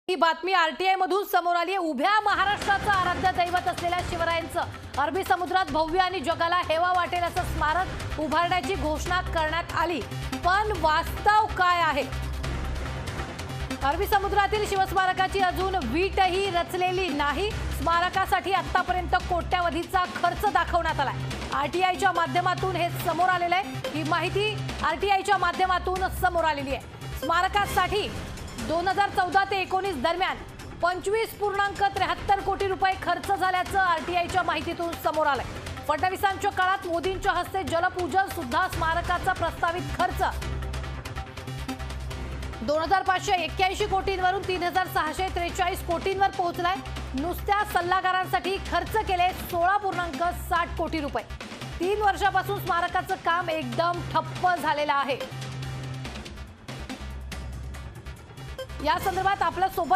ही बातमी आरटीआय मधून समोर आली आहे। उभ्या महाराष्ट्राचं आराध्य दैवत असलेल्या शिवरायांचं अरबी समुद्रात भव्य आणि जगाला हेवा वाटेल असं स्मारक उभारण्याची घोषणा करण्यात आली, पण वास्तव काय आहे? अरबी समुद्रातील शिवस्मारकाची अजून वीटही रचलेली नाही। स्मारकासाठी आतापर्यंत कोट्यावधीचा खर्च दाखवण्यात आलाय। आरटीआयच्या माध्यमातून हे समोर आलेलं आहे। ही माहिती आरटीआयच्या माध्यमातून समोर आलेली आहे। स्मारकासाठी 2014 ते 19 दरम्यान 25.73 कोटी रुपये खर्च झाल्याचं आरटीआयच्या माहितीतून समोर आलंय। फडणवीसांच्या काळात मोदींच्या हस्ते जलपूजन सुद्धा स्मारकाचा प्रस्तावित खर्च 2581 कोटींवरून 3643 कोटींवर पोहोचलाय। नुसत्या सल्लागारांसाठी खर्च केले 16.60 कोटी रुपये। 3 वर्षापासून स्मारकाचं काम एकदम ठप्प झालेलं आहे। या संदर्भात आपल्या सोबत